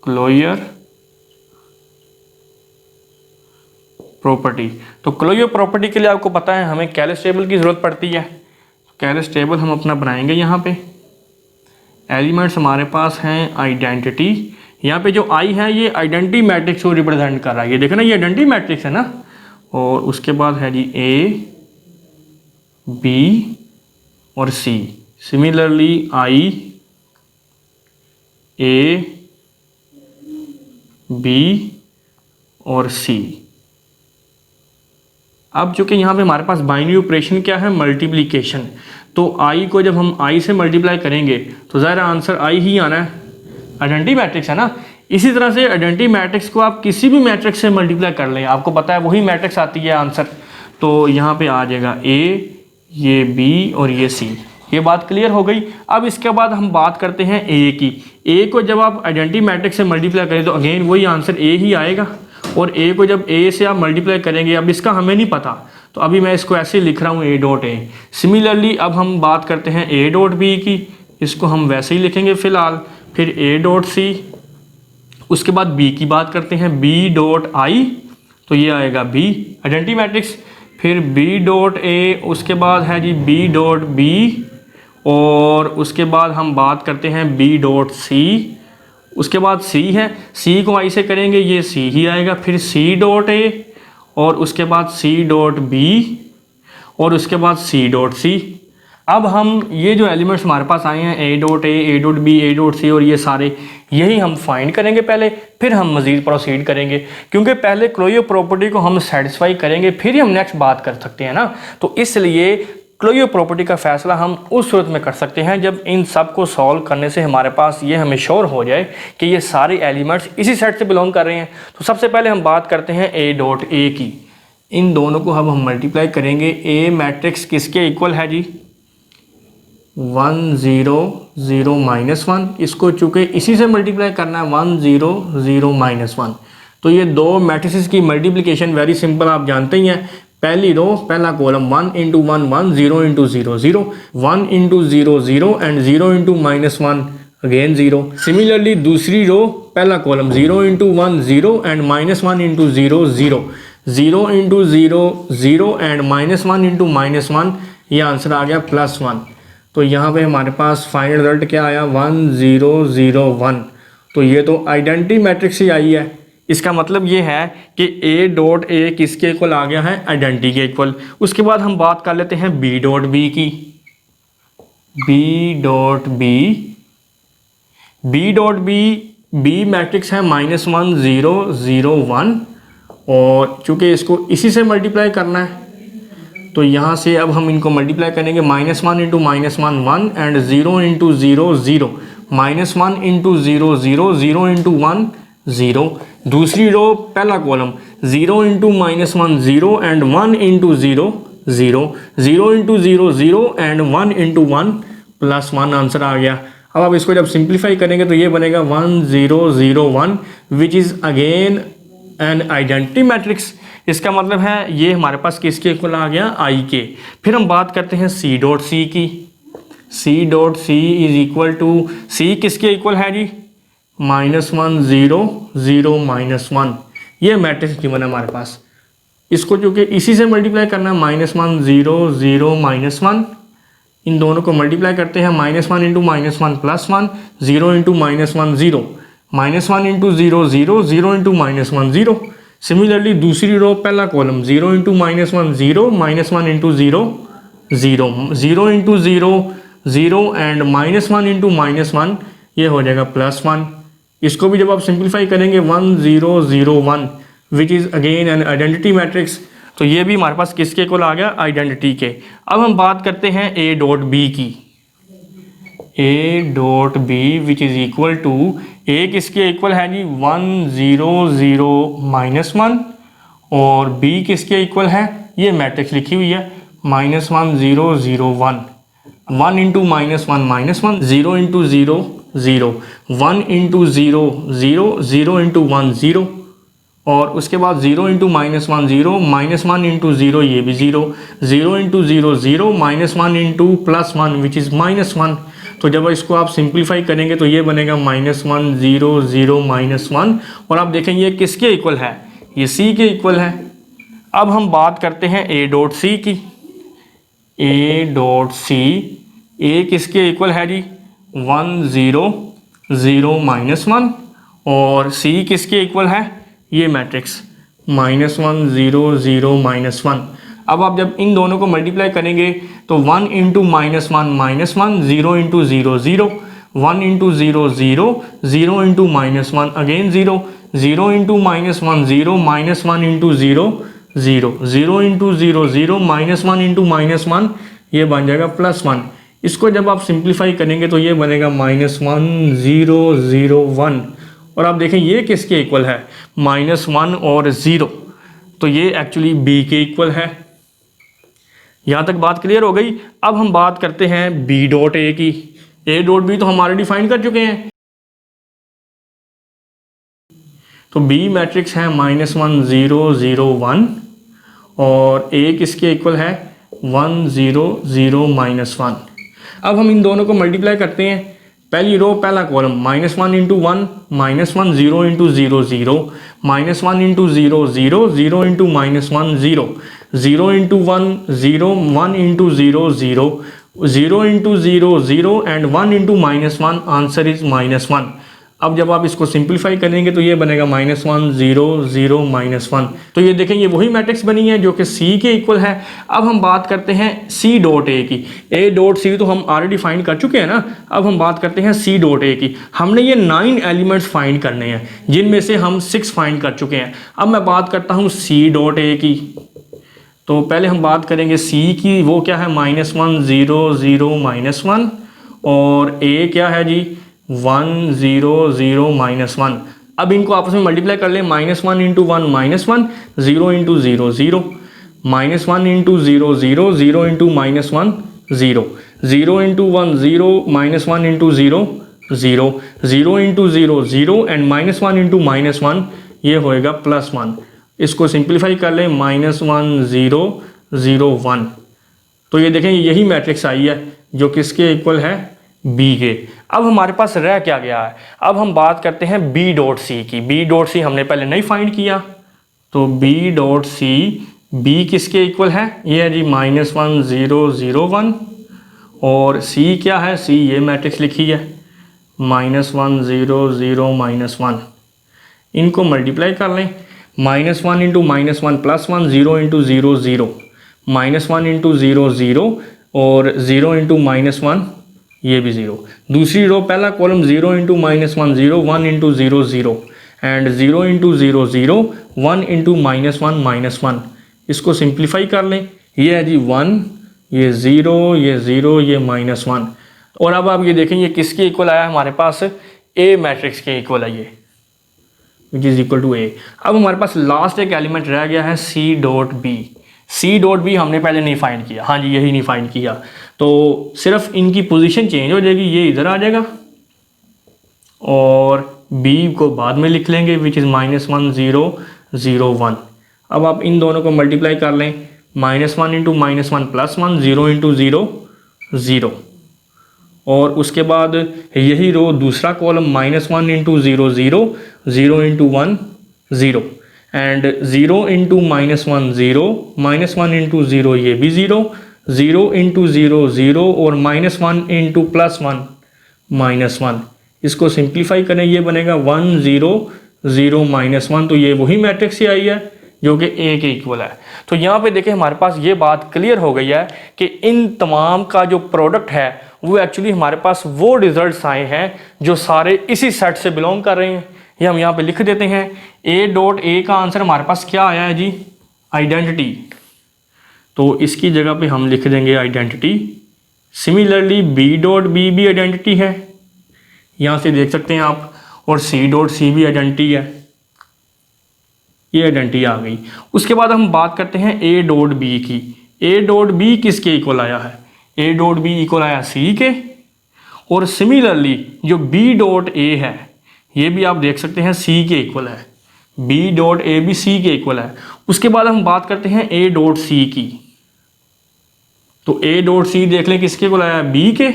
A: क्लोजर प्रॉपर्टी, तो क्लोजर प्रॉपर्टी के लिए आपको पता है हमें कैलस टेबल की ज़रूरत पड़ती है। कैलस टेबल हम अपना बनाएंगे। यहाँ पे एलिमेंट्स हमारे पास हैं आइडेंटिटी। यहाँ पे जो आई है ये आइडेंटिटी मैट्रिक्स को रिप्रेजेंट कर रहा है। ये देखो ना, ये आइडेंटिटी मैट्रिक्स है ना। और उसके बाद है जी ए बी और सी। सिमिलरली आई ए बी और सी। अब चूंकि यहाँ पे हमारे पास बाइनरी ऑपरेशन क्या है, मल्टीप्लिकेशन, तो आई को जब हम आई से मल्टीप्लाई करेंगे तो ज़ाहिर आंसर आई ही आना है, आइडेंटिटी मैट्रिक्स है ना। इसी तरह से आइडेंटिटी मैट्रिक्स को आप किसी भी मैट्रिक्स से मल्टीप्लाई कर लें, आपको पता है वही मैट्रिक्स आती है आंसर, तो यहाँ पे आ जाएगा ए, ये बी और ये सी। ये बात क्लियर हो गई। अब इसके बाद हम बात करते हैं ए की। ए को जब आप आइडेंटिटी मैट्रिक्स से मल्टीप्लाई करें तो अगेन वही आंसर ए ही आएगा, और ए को जब ए से आप मल्टीप्लाई करेंगे, अब इसका हमें नहीं पता तो अभी मैं इसको ऐसे लिख रहा हूँ ए डॉट ए। सिमिलरली अब हम बात करते हैं ए डॉट बी की, इसको हम वैसे ही लिखेंगे फ़िलहाल, फिर ए डॉट सी, उसके बाद बी की बात करते हैं बी डॉट आई, तो ये आएगा बी आइडेंटिटी मैट्रिक्स, फिर बी डॉट ए, उसके बाद है जी बी डॉट बी, और उसके बाद हम बात करते हैं बी डॉट सी, उसके बाद सी है, सी को आई से करेंगे ये सी ही आएगा, फिर सी डॉट ए, और उसके बाद सी डॉट बी, और उसके बाद सी डॉट सी। अब हम ये जो एलिमेंट्स हमारे पास आए हैं A dot dot B, A dot C और ये सारे, यही हम फाइंड करेंगे पहले, फिर हम मज़ीद प्रोसीड करेंगे, क्योंकि पहले क्लोयो प्रॉपर्टी को हम सेटिस्फाई करेंगे फिर ही हम नेक्स्ट बात कर सकते हैं ना। तो इसलिए क्लोयो प्रॉपर्टी का फैसला हम उस सूरत में कर सकते हैं जब इन सब को सॉल्व करने से हमारे पास ये हमें श्योर हो जाए कि ये सारे एलिमेंट्स इसी सेट से बिलोंग कर रहे हैं। तो सबसे पहले हम बात करते हैं ए डॉट ए की। इन दोनों को हम मल्टीप्लाई करेंगे। ए मैट्रिक्स किसके इक्वल है जी, 1 0 0 -1, इसको चूँकि इसी से मल्टीप्लाई करना है 1 0 0 -1, तो ये दो मैट्रिसेस की मल्टीप्लिकेशन वेरी सिंपल आप जानते ही हैं। पहली रो पहला कॉलम 1 × 1 1, 0 × 0 0, 1 × 0 0 एंड 0 × -1 अगेन 0। सिमिलरली दूसरी रो पहला कॉलम 0 × 1 0 एंड -1 × 0 0, 0 × 0 0 एंड -1 × -1, ये आंसर आ गया +1। तो यहाँ पे हमारे पास फाइनल रिजल्ट क्या आया, 1 0 0 1। तो ये तो आइडेंटिटी मैट्रिक्स ही आई है। इसका मतलब ये है कि ए डॉट ए किसके इक्वल आ गया है, आइडेंटिटी के इक्वल। उसके बाद हम बात कर लेते हैं बी डॉट बी की। B dot B B matrix है -1 0 0 1, और चूंकि इसको इसी से मल्टीप्लाई करना है तो यहाँ से अब हम इनको मल्टीप्लाई करेंगे। -1 × -1 1 एंड 0 × 0 0, -1 × 0 0, 0 × 1 0। दूसरी रो पहला कॉलम 0 × -1 0 एंड 1 × 0 0, 0 × 0 0 एंड 1 × 1 +1, आंसर आ गया। अब आप इसको जब सिंप्लीफाई करेंगे तो ये बनेगा 1 0 0 1, which is again an identity matrix. इसका मतलब है ये हमारे पास किसके इक्वल आ गया, आई के। फिर हम बात करते हैं सी डॉट सी की। C dot C is equal to, C किसके इक्वल है जी, -1 0 0 -1, ये मैट्रिक्स गिवन है हमारे पास। इसको चूँकि इसी से मल्टीप्लाई करना है, -1 0 0 -1, इन दोनों को मल्टीप्लाई करते हैं, -1 × -1 +1, 0 × -1 0, -1 × 0 0, 0 × -1 0। सिमिलरली दूसरी रो पहला कॉलम 0 × -1 0, -1 × 0 0, 0 × 0 0 एंड -1 × -1, ये हो जाएगा +1। इसको भी जब आप सिंप्लीफाई करेंगे 1 0 0 1, which is again an identity matrix. तो ये भी हमारे पास किसके इक्वल आ गया, आइडेंटिटी के। अब हम बात करते हैं ए डॉट बी की। A dot B which is equal to, A किसके इक्वल है जी, 1 0 0 -1, और बी किसके इक्वल है, ये मैट्रिक्स लिखी हुई है, -1 0 0 1, 1 × -1 -1, 0 × 0 0, 1 × 0 0, 0 × 1 0, और उसके बाद 0 × -1 0, -1 × 0, ये भी 0, 0 × 0 0, -1 × +1 विच इज़ -1। तो जब इसको आप सिंप्लीफाई करेंगे तो ये बनेगा -1 0 0 -1, और आप देखेंगे ये किसके इक्वल है, ये सी के इक्वल है। अब हम बात करते हैं ए डॉट सी की। ए डॉट सी, ए किसके इक्वल है जी, 1 0 0 -1, और सी किसके इक्वल है, ये मैट्रिक्स -1 0 0 -1। अब आप जब इन दोनों को मल्टीप्लाई करेंगे तो 1 × -1 -1, 0 × 0 0, 1 × 0 0, 0 × -1 अगेन 0, 0 × -1 0, -1 × 0 0, 0 इंटू 0 0, -1 इंटू -1 ये बन जाएगा +1। इसको जब आप सिंप्लीफाई करेंगे तो ये बनेगा -1 0 0 1। और आप देखें ये किसके इक्वल है, -1 और 0, तो ये एक्चुअली b के इक्वल है। यहाँ तक बात क्लियर हो गई। अब हम बात करते हैं b डॉट a की। a डॉट b तो हम ऑलरेडी फाइंड कर चुके हैं। तो b मैट्रिक्स है -1 0 0 1 और a किसके इक्वल है 1 0 0 -1। अब हम इन दोनों को मल्टीप्लाई करते हैं। पहली रो पहला column -1 into 1 -1 0 into 0 0 -1 into 0 0 0 into -1 0 0 into 1 0 1 into 0 0 0 into 0 0 and 1 into -1 answer is -1। अब जब आप इसको सिंप्लीफाई करेंगे तो ये बनेगा -1 0 0 -1। तो ये देखें ये वही मैट्रिक्स बनी है जो कि C के इक्वल है। अब हम बात करते हैं C डॉट A की। A डॉट C तो हम ऑलरेडी फाइंड कर चुके हैं ना। अब हम बात करते हैं C डॉट A की। हमने ये 9 एलिमेंट्स फाइंड करने हैं जिनमें से हम 6 फाइंड कर चुके हैं। अब मैं बात करता हूँ C डॉट A की। तो पहले हम बात करेंगे C की, वो क्या है -1 0 0 -1 और A क्या है जी 1 0 0 -1। अब इनको आपस में मल्टीप्लाई कर लें। -1 into 1 -1 0 into 0 0 -1 into 0 0 0 into -1 0 0 into 1 0 -1 into 0 0 0 into 0 0 and -1 into -1 ये होएगा +1। इसको सिंप्लीफाई कर लें -1 0 0 1। तो ये देखें यही मैट्रिक्स आई है जो किसके इक्वल है B के। अब हमारे पास रह क्या गया है, अब हम बात करते हैं B डॉट C की। B डॉट C हमने पहले नहीं फाइंड किया, तो B डॉट C B किसके इक्वल है, ये है जी -1 0 0 1 और C क्या है, C ये मैट्रिक्स लिखी है -1 0 0 -1। इनको मल्टीप्लाई कर लें। -1 इंटू -1 +1 0 इंटू 0 0 -1 इंटू 0 0 और 0 इंटू -1 ये भी 0। दूसरी रो पहला column 0 into -1 0 1 into 0 0 and 0 into 0 0 1 into -1 -1। इसको सिंप्लीफाई कर लें। ये है जी 1, ये 0, ये 0, ये -1। और अब आप ये देखें ये किसके इक्वल आया हमारे पास, A मैट्रिक्स के इक्वल है ये, which is equal to A। अब हमारे पास लास्ट एक एलिमेंट रह गया है C dot B। C dot B हमने पहले नहीं फाइंड किया, हाँ जी यही नहीं फाइंड किया, तो सिर्फ इनकी पोजीशन चेंज हो जाएगी, ये इधर आ जाएगा और B को बाद में लिख लेंगे विच इज़ -1 0 0 1। अब आप इन दोनों को मल्टीप्लाई कर लें। -1 इंटू -1 +1 0 इंटू 0 0 और उसके बाद यही रो दूसरा column -1 into 0 0 0 into 1 0 and 0 into -1 0 -1 into 0 ये भी 0 0 इंटू 0 0 और -1 इंटू +1 -1। इसको सिंप्लीफाई करें ये बनेगा 1 0 0 -1। तो ये वही मैट्रिक्स ही आई है जो कि A के इक्वल है। तो यहाँ पे देखें हमारे पास ये बात क्लियर हो गई है कि इन तमाम का जो प्रोडक्ट है वो एक्चुअली हमारे पास वो रिजल्ट्स आए हैं जो सारे इसी सेट से बिलोंग कर रहे हैं। ये हम यहाँ पे लिख देते हैं। A डॉट A का आंसर हमारे पास क्या आया है जी, आइडेंटिटी। तो इसकी जगह पे हम लिख देंगे identity. Similarly B dot B भी आइडेंटिटी है, यहाँ से देख सकते हैं आप, और C डॉट C भी आइडेंटिटी है, ये आइडेंटिटी आ गई। उसके बाद हम बात करते हैं A डॉट B की। A डॉट B किसके इक्वल आया है, A डॉट B इक्वल आया C के। और सिमिलरली जो B डॉट A है ये भी आप देख सकते हैं C के इक्वल है, B डॉट A भी C के इक्वल है। उसके बाद हम बात करते हैं A डॉट C की। तो A डॉट C देख लें किसके इक्वल आया, B के।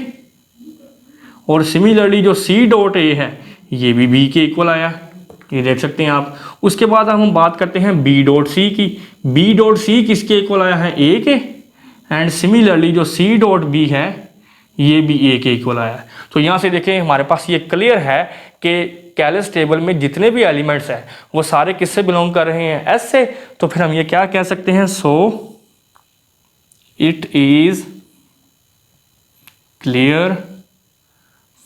A: और सिमिलरली जो C डॉट A है ये भी B के इक्वल आया, ये देख सकते हैं आप। उसके बाद हम बात करते हैं B डॉट C की। B डॉट C किसके इक्वल आया है, A के। एंड सिमिलरली जो C डॉट B है ये भी A के इक्वल आया है। तो यहाँ से देखें हमारे पास ये क्लियर है कि कैलस टेबल में जितने भी एलिमेंट्स हैं वो सारे किससे बिलोंग कर रहे हैं, S से। तो फिर हम ये क्या कह सकते हैं, so it is clear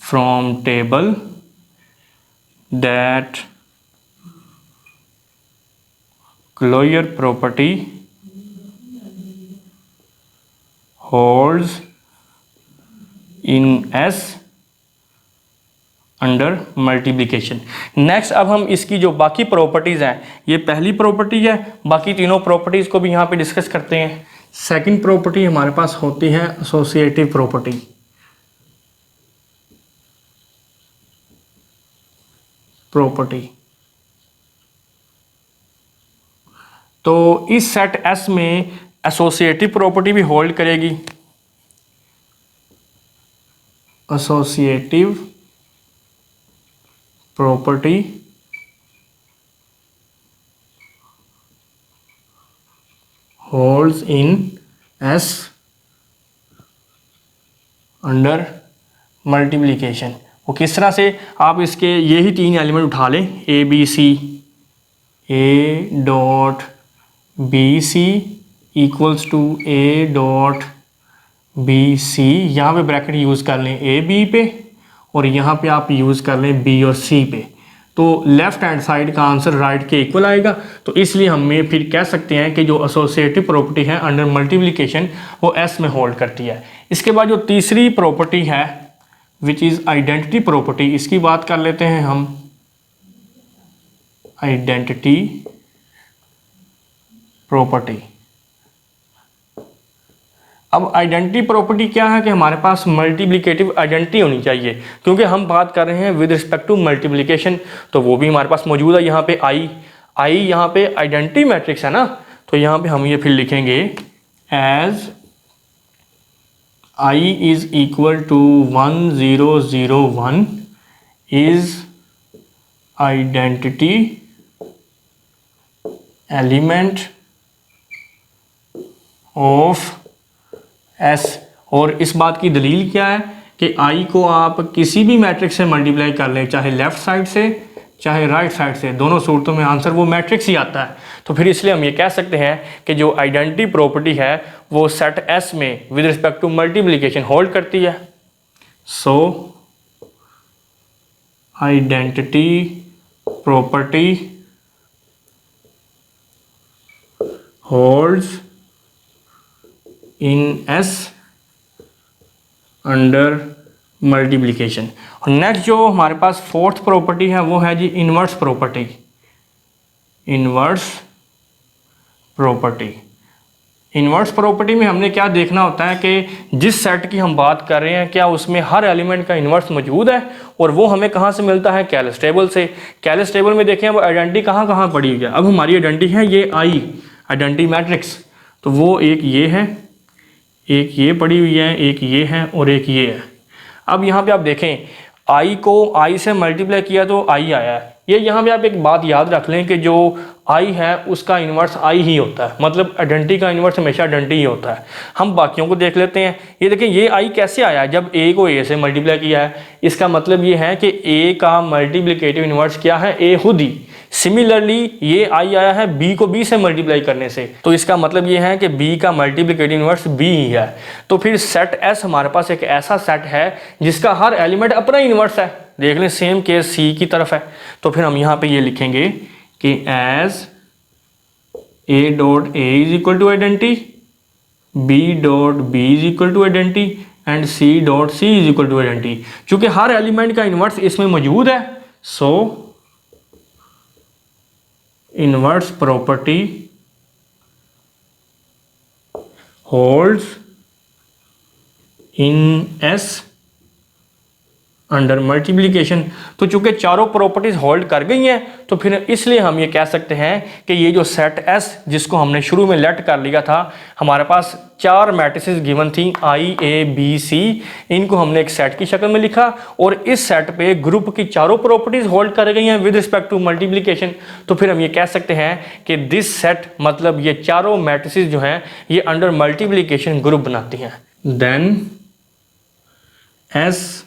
A: from table that closure property holds in S under multiplication. Next अब हम इसकी जो बाकी प्रॉपर्टीज़ हैं, ये पहली प्रॉपर्टी है, बाकी तीनों प्रॉपर्टीज़ को भी यहाँ पे डिस्कस करते हैं। सेकंड प्रॉपर्टी हमारे पास होती है एसोसिएटिव प्रॉपर्टी। तो इस सेट एस में एसोसिएटिव प्रॉपर्टी भी होल्ड करेगी। Associative property holds in S under multiplication. वो किस तरह से, आप इसके यही तीन एलिमेंट उठा लें, A B C, A dot B C equals to A dot B C, यहाँ पे ब्रैकेट यूज़ कर लें ए बी पे, और यहाँ पे आप यूज़ कर लें बी और सी पे, तो लेफ्ट हैंड साइड का आंसर राइट के इक्वल आएगा। तो इसलिए हम ये फिर कह सकते हैं कि जो एसोसिएटिव प्रॉपर्टी है अंडर मल्टीप्लिकेशन वो एस में होल्ड करती है। इसके बाद जो तीसरी प्रॉपर्टी है विच इज़ आइडेंटिटी प्रॉपर्टी, इसकी बात कर लेते हैं हम। आइडेंटिटी प्रॉपर्टी, अब आइडेंटिटी प्रॉपर्टी क्या है कि हमारे पास मल्टीप्लिकेटिव आइडेंटिटी होनी चाहिए, क्योंकि हम बात कर रहे हैं विद रिस्पेक्ट टू मल्टीप्लिकेशन, तो वो भी हमारे पास मौजूद है। यहाँ पे आई यहाँ पे आइडेंटिटी मैट्रिक्स है ना, तो यहाँ पे हम ये फिर लिखेंगे as I is equal to 1 0 0 1 is identity element of S. और इस बात की दलील क्या है कि आई को आप किसी भी मैट्रिक्स से मल्टीप्लाई कर लें, चाहे लेफ्ट साइड से चाहे राइट साइड से, दोनों सूरतों में आंसर वो मैट्रिक्स ही आता है। तो फिर इसलिए हम ये कह सकते हैं कि जो आइडेंटिटी प्रॉपर्टी है वो सेट एस में with respect to multiplication hold करती है। So identity property holds in S under multiplication. और नेक्स्ट जो हमारे पास फोर्थ प्रॉपर्टी है वो है जी inverse property. Inverse property, inverse property में हमने क्या देखना होता है कि जिस सेट की हम बात कर रहे हैं क्या उसमें हर एलिमेंट का इन्वर्स मौजूद है, और वो हमें कहाँ से मिलता है, कैलस टेबल से। कैलस टेबल में देखें वो आइडेंटिटी कहाँ कहाँ पड़ी हुई है। अब हमारी आइडेंटिटी है ये आई आइडेंटिटी मैट्रिक्स, तो वो एक ये है, एक ये पड़ी हुई है, एक ये है और एक ये है। अब यहाँ पे आप देखें आई को आई से मल्टीप्लाई किया तो आई आया है। ये यहाँ पे आप एक बात याद रख लें कि जो आई है उसका इन्वर्स आई ही होता है, मतलब आइडेंटिटी का इन्वर्स हमेशा आइडेंटिटी ही होता है। हम बाकियों को देख लेते हैं। ये देखें ये आई कैसे आया है, जब ए को ए से मल्टीप्लाई किया है, इसका मतलब ये है कि ए का मल्टीप्लिकेटिव इन्वर्स क्या है, ए खुद ही। सिमिलरली ये आई आया है बी को बी से मल्टीप्लाई करने से, तो इसका मतलब ये है कि बी का मल्टीप्लिकेटिव इन्वर्स बी ही है। तो फिर सेट एस हमारे पास एक ऐसा सेट है जिसका हर एलिमेंट अपना इन्वर्स है। देख लें सेम केस सी की तरफ है। तो फिर हम यहाँ पे ये लिखेंगे कि as A dot A is equal to identity, B dot B is equal to identity and C dot C is equal to identity. चूंकि हर एलिमेंट का इन्वर्स इसमें मौजूद है, so inverse property holds in S under multiplication. तो चूंकि चारों properties hold कर गई हैं, तो फिर इसलिए हम ये कह सकते हैं कि ये जो सेट एस जिसको हमने शुरू में लेट कर लिया था, हमारे पास चार मैट्रिसेस गिवन थी आई ए बी सी, इनको हमने एक सेट की शक्ल में लिखा और इस सेट पे ग्रुप की चारों प्रॉपर्टीज होल्ड कर गई हैं विद रिस्पेक्ट टू मल्टीप्लिकेशन। तो फिर हम ये कह सकते हैं कि दिस सेट मतलब ये चारों मैट्रिसेस जो हैं ये अंडर मल्टीप्लिकेशन ग्रुप बनाती हैं। Then S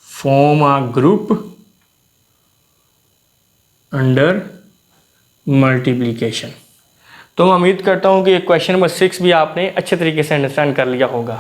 A: form a group under multiplication। तो मैं उम्मीद करता हूँ कि क्वेश्चन नंबर 6 भी आपने अच्छे तरीके से अंडरस्टैंड कर लिया होगा।